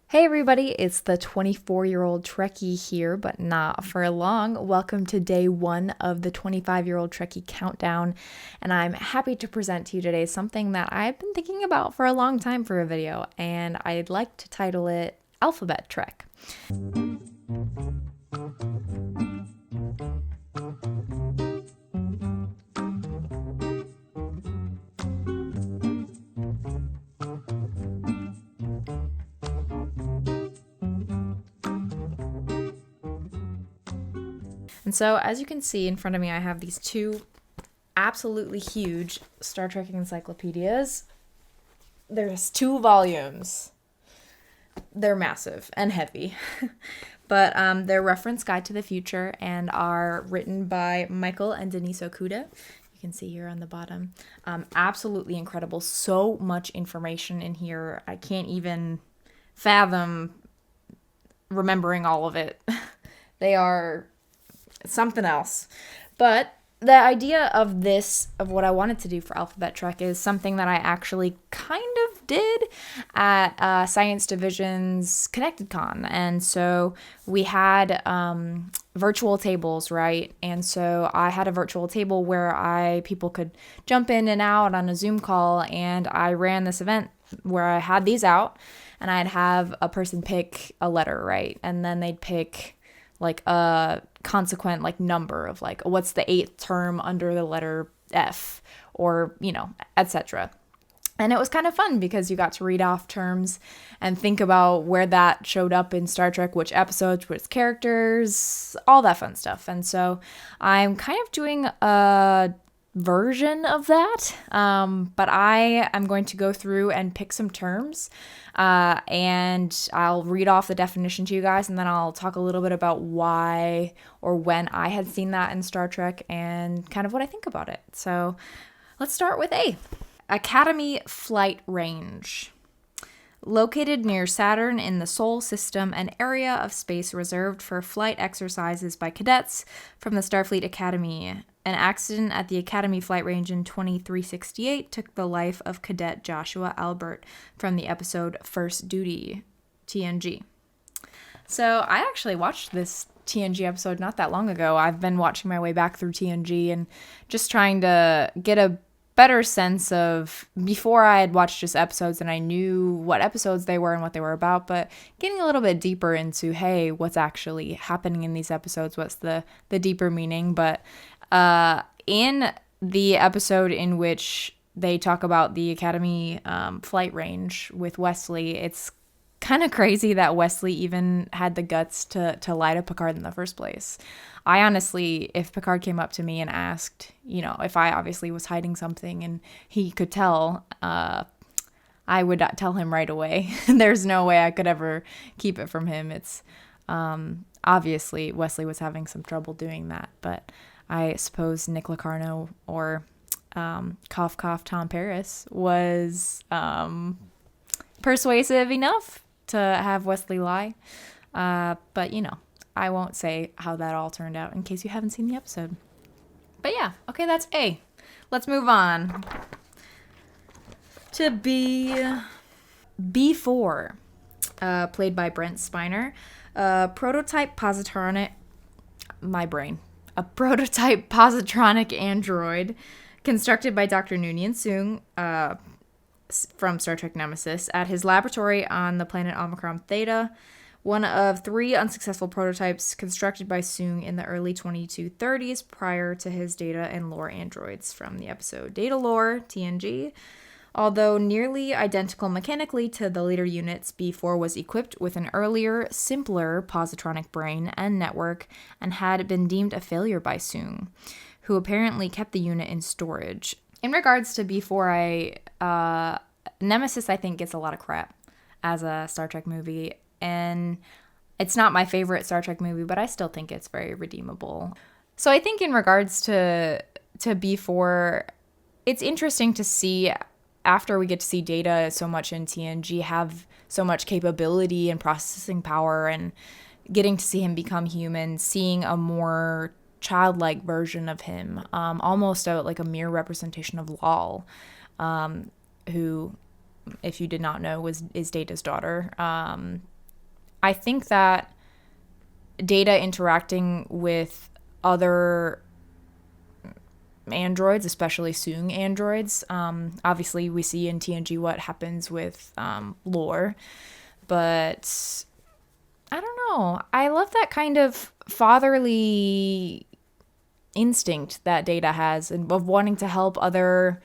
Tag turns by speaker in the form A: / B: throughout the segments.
A: Hey everybody, it's the 24-year-old Trekkie here, but not for long. Welcome to day one of the 25-year-old Trekkie countdown, and I'm happy to present to you today something that I've been thinking about for a long time for a video, and I'd like to title it Alphabet Trek. And so, as you can see in front of me, I have these two absolutely huge Star Trek encyclopedias. There's 2 volumes. They're massive and heavy. But they're reference guide to the future and are written by Michael and Denise Okuda. You can see here on the bottom. Absolutely incredible. So much information in here. I can't even fathom remembering all of it. They are something else. But the idea of what I wanted to do for Alphabet Trek is something that I actually kind of did at Science Division's ConnectedCon. And so we had virtual tables, right? And so I had a virtual table where people could jump in and out on a Zoom call, and I ran this event where I had these out, and I'd have a person pick a letter, right? And then they'd pick like a consequent like number of like what's the 8th term under the letter F, or etc. And it was kind of fun because you got to read off terms and think about where that showed up in Star Trek, which episodes, which characters, all that fun stuff. And so I'm kind of doing a version of that, but I am going to go through and pick some terms, and I'll read off the definition to you guys, and then I'll talk a little bit about why or when I had seen that in Star Trek and kind of what I think about it. So let's start with A. Academy Flight Range. Located near Saturn in the Sol system, an area of space reserved for flight exercises by cadets from the Starfleet Academy. An accident at the Academy Flight Range in 2368 took the life of Cadet Joshua Albert from the episode First Duty, TNG. So I actually watched this TNG episode not that long ago. I've been watching my way back through TNG and just trying to get a better sense of, before I had watched just episodes and I knew what episodes they were and what they were about, but getting a little bit deeper into, hey, what's actually happening in these episodes, what's the deeper meaning. But in the episode in which they talk about the Academy flight range with Wesley, it's kind of crazy that Wesley even had the guts to lie to Picard in the first place. I honestly, if Picard came up to me and asked, if I obviously was hiding something and he could tell, I would tell him right away. There's no way I could ever keep it from him. It's obviously Wesley was having some trouble doing that, but I suppose Nick Locarno or cough cough Tom Paris was persuasive enough to have Wesley lie. But I won't say how that all turned out in case you haven't seen the episode. But yeah, okay, that's A. Let's move on to B. B4, played by Brent Spiner. Prototype positronic, a prototype positronic android constructed by Dr. Noonien Soong from Star Trek Nemesis at his laboratory on the planet Omicron Theta. One of 3 unsuccessful prototypes constructed by Soong in the early 2230s prior to his data and lore androids from the episode Data Lore, TNG. Although nearly identical mechanically to the later units, B4 was equipped with an earlier, simpler positronic brain and network and had been deemed a failure by Soong, who apparently kept the unit in storage. In regards to B4, Nemesis, I think, gets a lot of crap as a Star Trek movie. And it's not my favorite Star Trek movie, but I still think it's very redeemable. So I think in regards to B4, it's interesting to see, after we get to see Data so much in TNG have so much capability and processing power, and getting to see him become human, seeing a more childlike version of him, almost like a mere representation of Lal, who, if you did not know, is Data's daughter. I think that Data interacting with other androids, especially Soong androids. Obviously, we see in TNG what happens with Lore, but I don't know. I love that kind of fatherly instinct that Data has and of wanting to help other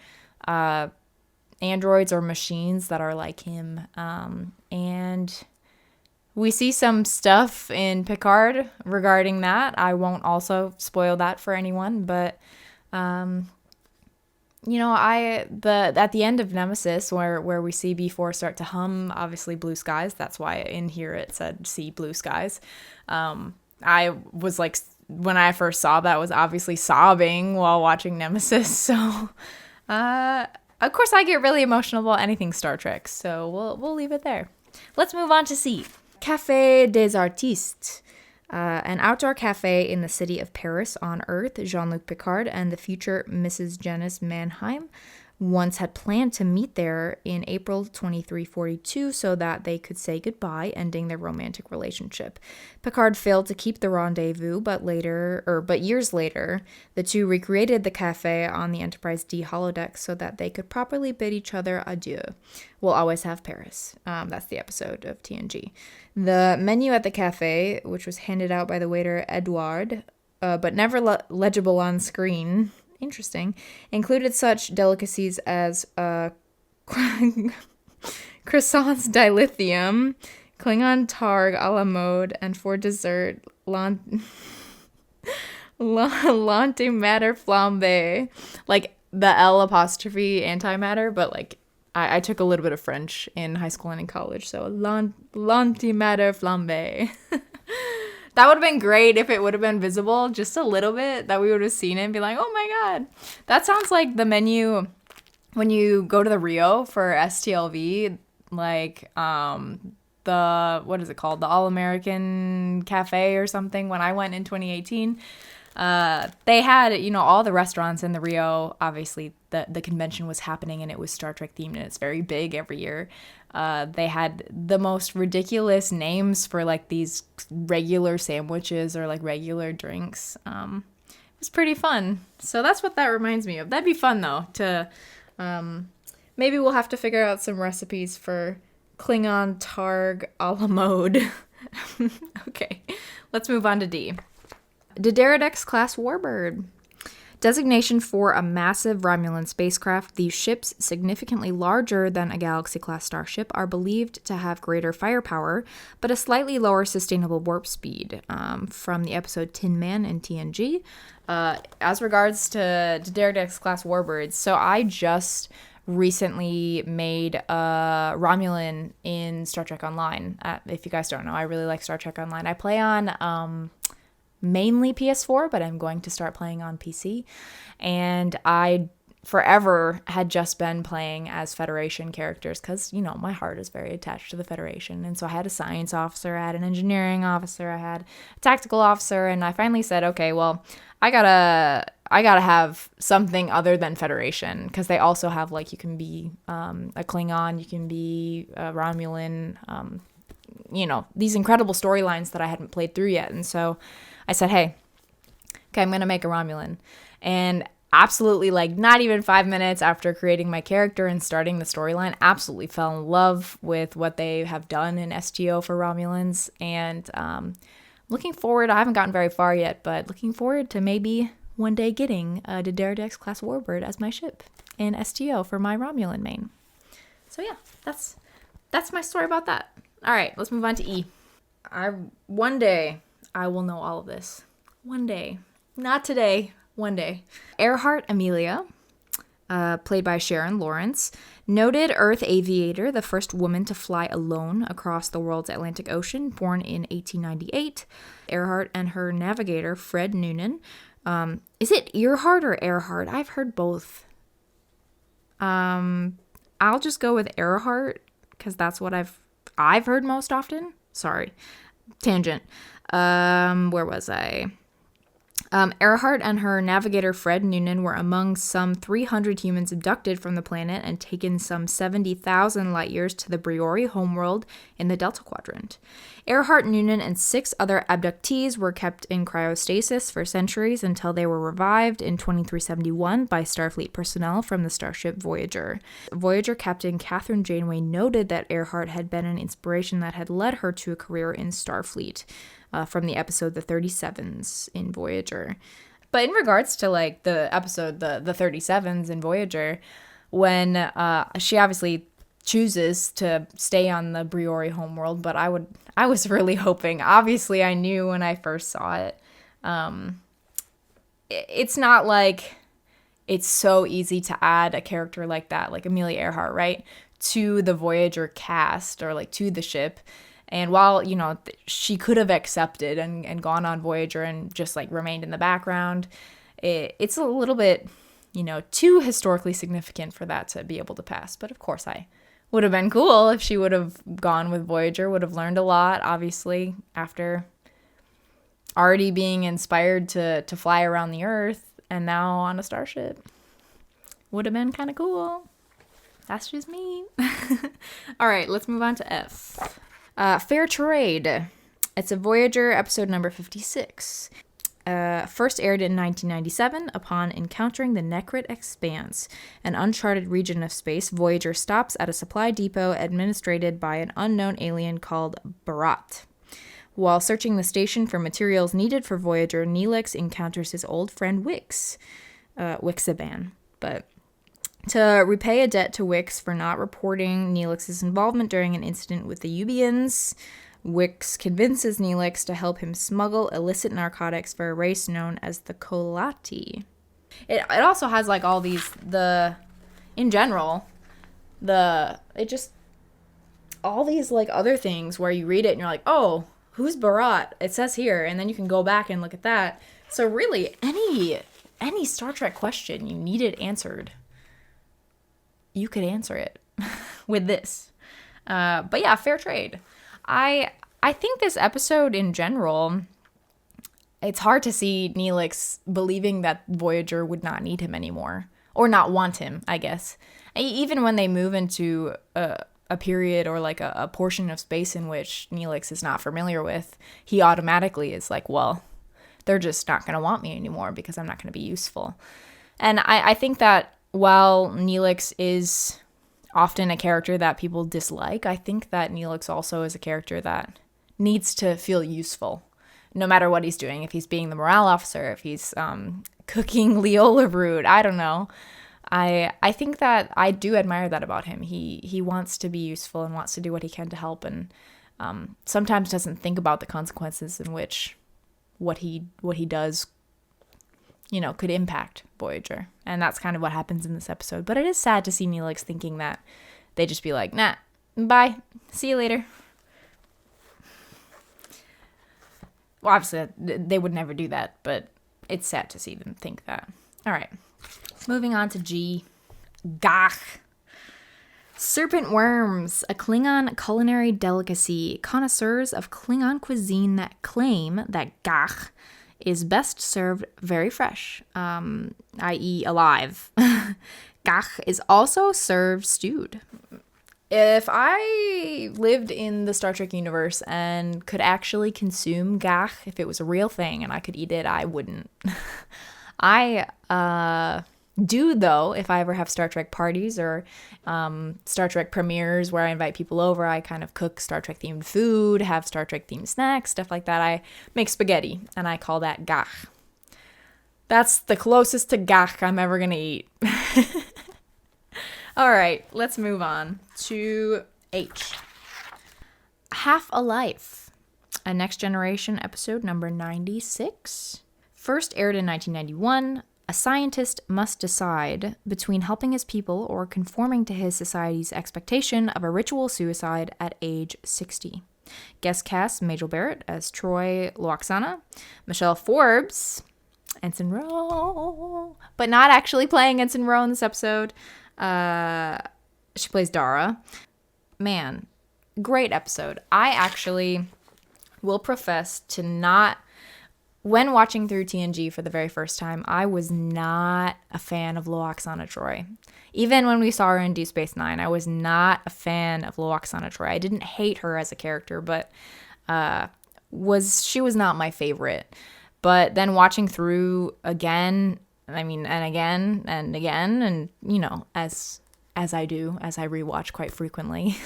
A: androids or machines that are like him. And we see some stuff in Picard regarding that. I won't also spoil that for anyone, but at the end of Nemesis, where we see B4 start to hum, obviously blue skies. That's why in here it said see blue skies. I was like, when I first saw that, I was obviously sobbing while watching Nemesis. So, of course, I get really emotional about anything Star Trek. So we'll leave it there. Let's move on to C. Café des Artistes. An outdoor cafe in the city of Paris on Earth. Jean-Luc Picard and the future Mrs. Janice Mannheim once had planned to meet there in April 2342 so that they could say goodbye, ending their romantic relationship. Picard failed to keep the rendezvous, but years later, the two recreated the cafe on the Enterprise D holodeck so that they could properly bid each other adieu. We'll always have Paris. That's the episode of TNG. The menu at the cafe, which was handed out by the waiter Edouard, but never legible on screen, interesting, included such delicacies as croissants dilithium, Klingon targ a la mode, and for dessert, l'antimatter flambe. Like the L apostrophe antimatter, but like I took a little bit of French in high school and in college, so l'antimatter flambe. That would have been great if it would have been visible just a little bit, that we would have seen it and be like, oh my God. That sounds like the menu when you go to the Rio for STLV, like what is it called? The All-American Cafe or something. When I went in 2018, they had, all the restaurants in the Rio. Obviously, the convention was happening and it was Star Trek themed and it's very big every year. They had the most ridiculous names for like these regular sandwiches or like regular drinks. It was pretty fun. So that's what that reminds me of. That'd be fun though to maybe we'll have to figure out some recipes for Klingon targ a la mode. Okay, let's move on to D. D'Deridex class warbird. Designation for a massive Romulan spacecraft, these ships, significantly larger than a Galaxy-class starship, are believed to have greater firepower, but a slightly lower sustainable warp speed, from the episode Tin Man in TNG. As regards to D'Deridex class warbirds, so I just recently made a Romulan in Star Trek Online. If you guys don't know, I really like Star Trek Online. I play on mainly PS4, but I'm going to start playing on PC. And I forever had just been playing as Federation characters because, my heart is very attached to the Federation. And so I had a science officer, I had an engineering officer, I had a tactical officer, and I finally said, okay, well, I gotta have something other than Federation, because they also have, like, you can be a Klingon, you can be a Romulan, these incredible storylines that I hadn't played through yet. And so I said, hey, okay, I'm going to make a Romulan. And absolutely, like, not even 5 minutes after creating my character and starting the storyline, absolutely fell in love with what they have done in STO for Romulans. And looking forward, I haven't gotten very far yet, but looking forward to maybe one day getting a D'Deridex class warbird as my ship in STO for my Romulan main. So yeah, that's my story about that. All right, let's move on to E. One day I will know all of this. One day. Not today. One day. Earhart Amelia, played by Sharon Lawrence, noted Earth aviator, the first woman to fly alone across the world's Atlantic Ocean, born in 1898. Earhart and her navigator, Fred Noonan. Is it Earhart or Earhart? I've heard both. I'll just go with Earhart because that's what I've heard most often. Sorry. Tangent. Where was I? Earhart and her navigator Fred Noonan were among some 300 humans abducted from the planet and taken some 70,000 light years to the Briori homeworld in the Delta Quadrant. Earhart, Noonan, and 6 other abductees were kept in cryostasis for centuries until they were revived in 2371 by Starfleet personnel from the starship Voyager. Voyager Captain Catherine Janeway noted that Earhart had been an inspiration that had led her to a career in Starfleet. From the episode The 37s in Voyager. But in regards to like the episode The 37s in Voyager, when she obviously chooses to stay on the Briori homeworld, but I was really hoping, obviously I knew when I first saw it, it's not like it's so easy to add a character like that, like Amelia Earhart, right, to the Voyager cast or like to the ship. And while, you know, she could have accepted and gone on Voyager and just, like, remained in the background, it's a little bit, you know, too historically significant for that to be able to pass. But, of course, I would have been cool if she would have gone with Voyager, would have learned a lot, obviously, after already being inspired to fly around the Earth and now on a starship. Would have been kind of cool. That's just me. All right, let's move on to F. Fair Trade. It's a Voyager episode number 56. First aired in 1997. Upon encountering the Nekrit Expanse, an uncharted region of space, Voyager stops at a supply depot administered by an unknown alien called Barat. While searching the station for materials needed for Voyager, Neelix encounters his old friend Wix. Wixiban, but... To repay a debt to Wix for not reporting Neelix's involvement during an incident with the Ubians, Wix convinces Neelix to help him smuggle illicit narcotics for a race known as the Kolati. It also has like all these, all these like other things where you read it and you're like, oh, who's Barat? It says here, and then you can go back and look at that. So really, any Star Trek question you needed answered, you could answer it with this. But yeah, Fair Trade. I think this episode in general, it's hard to see Neelix believing that Voyager would not need him anymore. Or not want him, I guess. Even when they move into a period or like a portion of space in which Neelix is not familiar with, he automatically is like, well, they're just not going to want me anymore because I'm not going to be useful. And I think that while Neelix is often a character that people dislike, I think that Neelix also is a character that needs to feel useful, no matter what he's doing. If he's being the morale officer, if he's cooking Leola brood, I don't know. I think that I do admire that about him. He wants to be useful and wants to do what he can to help, and sometimes doesn't think about the consequences in which what he does, you know, could impact Voyager. And that's kind of what happens in this episode. But it is sad to see Neelix thinking that they just be like, nah, bye, see you later. Well, obviously, they would never do that, but it's sad to see them think that. All right, moving on to G. Gach. Serpent worms, a Klingon culinary delicacy. Connoisseurs of Klingon cuisine that claim that gach is best served very fresh, i.e. alive. Gach is also served stewed. If I lived in the Star Trek universe and could actually consume gach, if it was a real thing and I could eat it, I wouldn't. I do, though, if I ever have Star Trek parties or Star Trek premieres where I invite people over. I kind of cook Star Trek themed food, have Star Trek themed snacks, stuff like that. I make spaghetti, and I call that gach. That's the closest to gach I'm ever gonna eat. All right, let's move on to H. Half a Life, a Next Generation episode number 96. First aired in 1991. A scientist must decide between helping his people or conforming to his society's expectation of a ritual suicide at age 60. Guest cast Majel Barrett as Troy Loaxana, Michelle Forbes, Ensign Ro, but not actually playing Ensign Ro in this episode. She plays Dara. Man, great episode. I actually will profess to not when watching through TNG for the very first time, I was not a fan of Lwaxana Troy. Even when we saw her in Deep Space Nine, I was not a fan of Lwaxana Troy. I didn't hate her as a character, but she was not my favorite. But then watching through again, I mean, and again and again, and you know, as I do, as I rewatch quite frequently,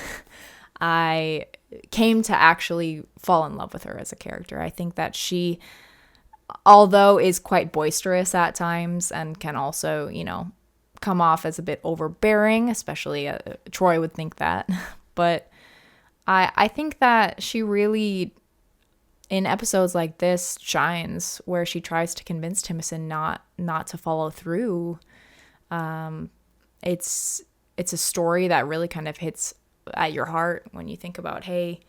A: I came to actually fall in love with her as a character. I think that she, although is quite boisterous at times and can also, you know, come off as a bit overbearing, especially Troy would think that. But I think that she really, in episodes like this, shines where she tries to convince Timothy not to follow through. It's a story that really kind of hits at your heart when you think about, hey,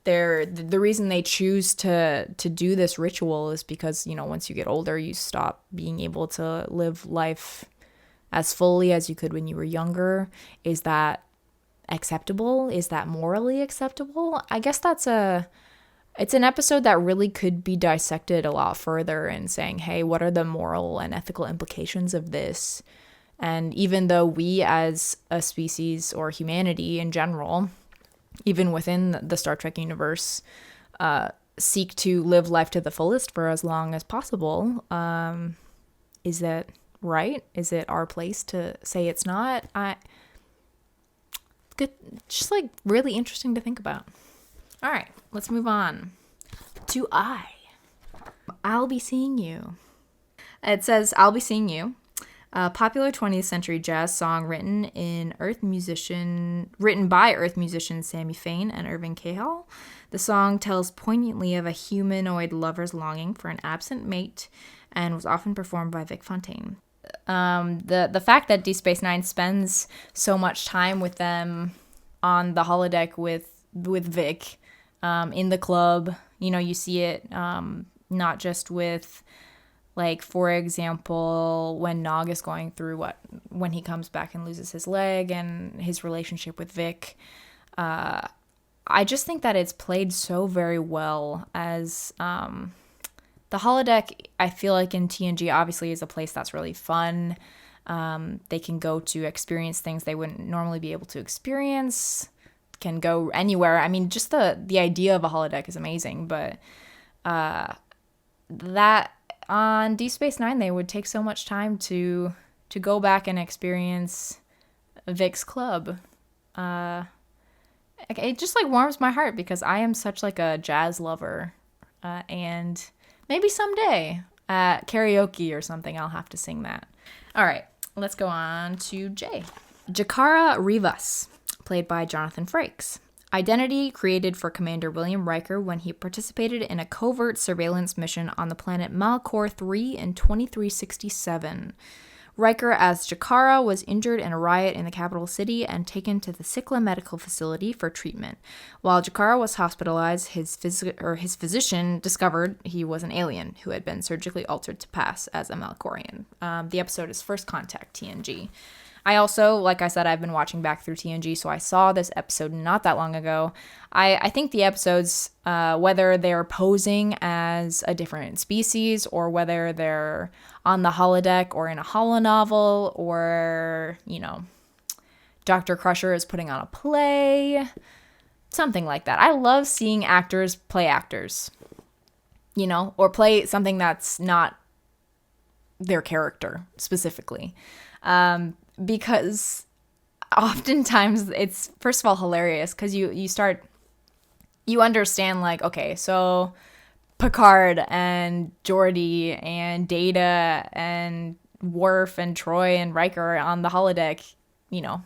A: the reason they choose to do this ritual is because, you know, once you get older, you stop being able to live life as fully as you could when you were younger. Is that acceptable? Is that morally acceptable? I guess it's an episode that really could be dissected a lot further and saying, hey, what are the moral and ethical implications of this? And even though we as a species or humanity in general, even within the Star Trek universe, seek to live life to the fullest for as long as possible, is that right? Is it our place to say it's not? Good, just like really interesting to think about. All right, let's move on to I'll Be Seeing You. It says, I'll Be Seeing You, a popular 20th century jazz song written by Earth musicians Sammy Fain and Irving Cahall. The song tells poignantly of a humanoid lover's longing for an absent mate and was often performed by Vic Fontaine. The fact that Deep Space Nine spends so much time with them on the holodeck with Vic, in the club, you know, you see it not just with, like, for example, when Nog is going through when he comes back and loses his leg and his relationship with Vic. I just think that it's played so very well as the holodeck. I feel like in TNG obviously is a place that's really fun. They can go to experience things they wouldn't normally be able to experience, can go anywhere. I mean, just the idea of a holodeck is amazing, but that on Deep Space Nine, they would take so much time to go back and experience Vic's club. It just like warms my heart because I am such like a jazz lover, and maybe someday at karaoke or something I'll have to sing that. All right, let's go on to J. Jakara Rivas, played by Jonathan Frakes. Identity created for Commander William Riker when he participated in a covert surveillance mission on the planet Malcor 3 in 2367. Riker as Jakara was injured in a riot in the capital city and taken to the Sikla medical facility for treatment. While Jakara was hospitalized, his physician discovered he was an alien who had been surgically altered to pass as a Malcorian. The episode is First Contact, TNG. I also, like I said, I've been watching back through TNG, so I saw this episode not that long ago. I think the episodes, whether they're posing as a different species or whether they're on the holodeck or in a holonovel or, you know, Dr. Crusher is putting on a play, something like that. I love seeing actors play actors, you know, or play something that's not their character specifically. Because oftentimes it's, first of all, hilarious because you understand, like, okay, so Picard and Geordi and Data and Worf and Troy and Riker on the holodeck, you know.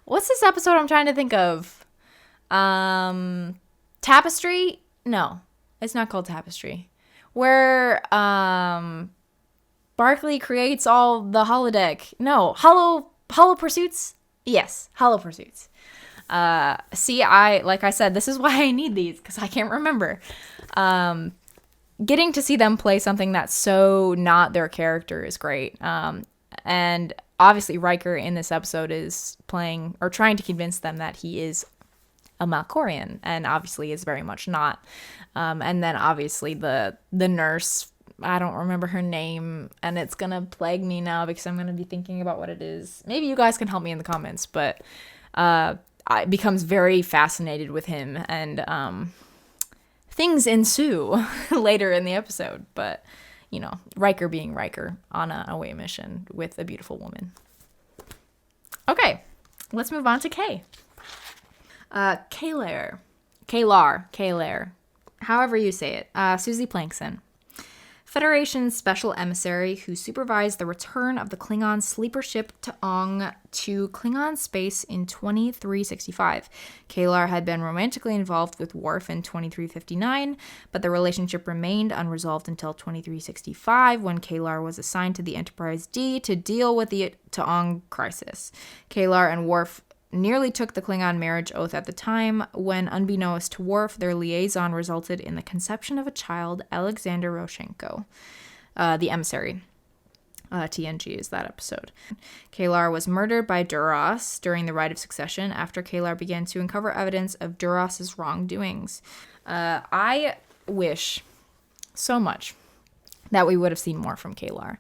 A: What's this episode I'm trying to think of? Tapestry? No, it's not called Tapestry. Where, Barclay creates all the holodeck. No, Hollow Pursuits? Yes, Hollow Pursuits. See, like I said, this is why I need these, because I can't remember. Getting to see them play something that's so not their character is great. And obviously Riker in this episode is playing, or trying to convince them that he is a Malkorian, and obviously is very much not. And then obviously the nurse, I don't remember her name, and it's gonna plague me now because I'm gonna be thinking about what it is. Maybe you guys can help me in the comments, but becomes very fascinated with him, and things ensue later in the episode. But you know, Riker being Riker on a away mission with a beautiful woman. Okay, let's move on to K. Kalar, however you say it. Susie Plankson, Federation special emissary who supervised the return of the Klingon sleeper ship T'Ong to Klingon space in 2365. Kalar had been romantically involved with Worf in 2359, but the relationship remained unresolved until 2365, when Kalar was assigned to the Enterprise D to deal with the T'Ong crisis. Kalar and Worf nearly took the Klingon marriage oath at the time, when, unbeknownst to Worf, their liaison resulted in the conception of a child, Alexander Roshenko, the emissary. TNG is that episode. Kalar was murdered by Duras during the Rite of Succession after Kalar began to uncover evidence of Duras's wrongdoings. I wish so much that we would have seen more from Kalar.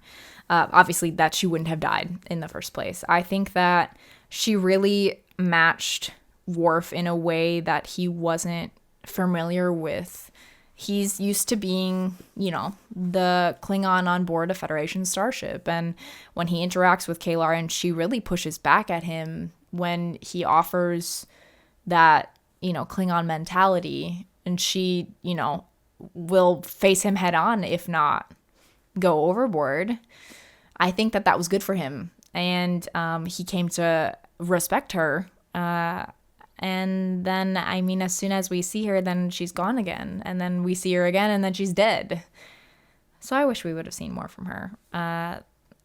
A: Obviously, that she wouldn't have died in the first place. I think that she really matched Worf in a way that he wasn't familiar with. He's used to being, you know, the Klingon on board a Federation starship. And when he interacts with Kalar, and she really pushes back at him when he offers that, you know, Klingon mentality, and she, you know, will face him head on, if not go overboard. I think that that was good for him. And he came to respect her. And then, I mean, as soon as we see her, then she's gone again. And then we see her again, and then she's dead. So I wish we would have seen more from her.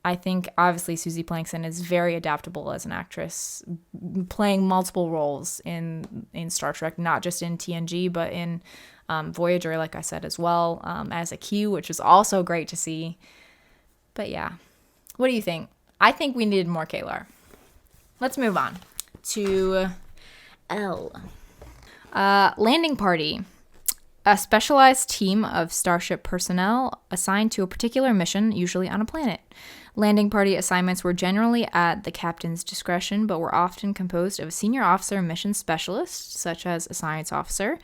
A: I think, obviously, Susie Plankson is very adaptable as an actress, playing multiple roles in Star Trek, not just in TNG, but in Voyager, like I said, as well, as a Q, which is also great to see. But yeah, what do you think? I think we needed more Kalar. Let's move on to L. Landing Party. A specialized team of Starship personnel assigned to a particular mission, usually on a planet. Landing party assignments were generally at the captain's discretion, but were often composed of a senior officer mission specialist, such as a science officer,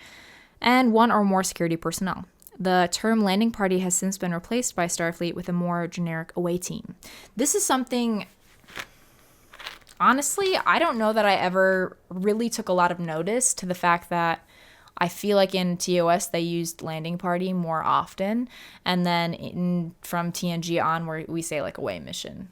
A: and one or more security personnel. The term landing party has since been replaced by Starfleet with a more generic away team. This is something, honestly, I don't know that I ever really took a lot of notice to the fact that I feel like in TOS they used landing party more often, and then from TNG on where we say like away mission.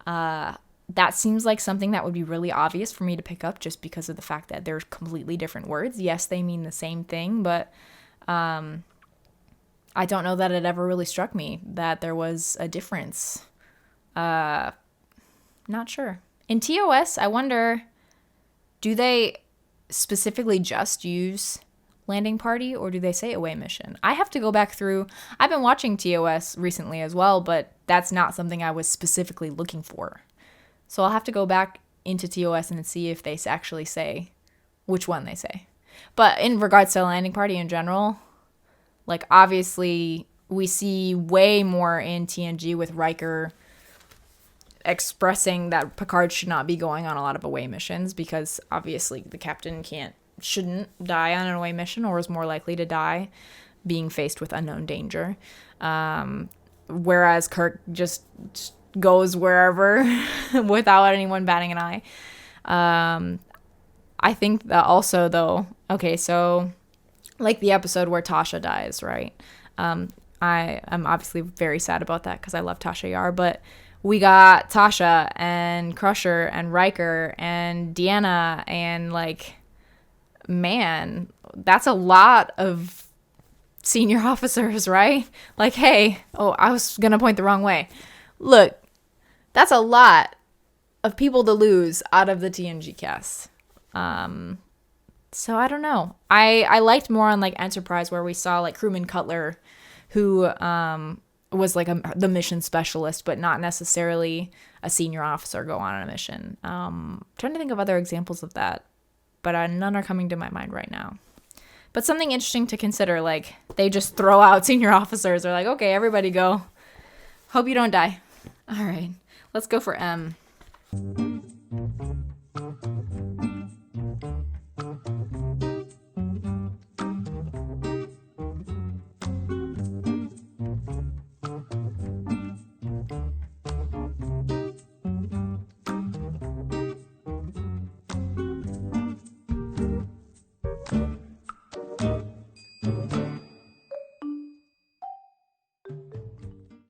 A: That seems like something that would be really obvious for me to pick up just because of the fact that they're completely different words. Yes, they mean the same thing, but I don't know that it ever really struck me that there was a difference. Not sure. In TOS, I wonder, do they specifically just use landing party, or do they say away mission? I have to go back through. I've been watching TOS recently as well, but that's not something I was specifically looking for. So I'll have to go back into TOS and see if they actually say which one they say. But in regards to landing party in general, like obviously we see way more in TNG with Riker expressing that Picard should not be going on a lot of away missions because obviously the captain shouldn't die on an away mission, or is more likely to die being faced with unknown danger. Whereas Kirk just goes wherever without anyone batting an eye. I think that also though, okay, so like the episode where Tasha dies, right? I'm obviously very sad about that because I love Tasha Yar, but we got Tasha and Crusher and Riker and Deanna, and like, man, that's a lot of senior officers, right? Like, hey, oh, I was gonna point the wrong way. Look, that's a lot of people to lose out of the TNG cast. So I don't know. I liked more on like Enterprise where we saw like Crewman Cutler, who was like the mission specialist, but not necessarily a senior officer go on a mission. Trying to think of other examples of that. but none are coming to my mind right now. But something interesting to consider, like, they just throw out senior officers. They're like, okay, everybody go. Hope you don't die. All right, let's go for M.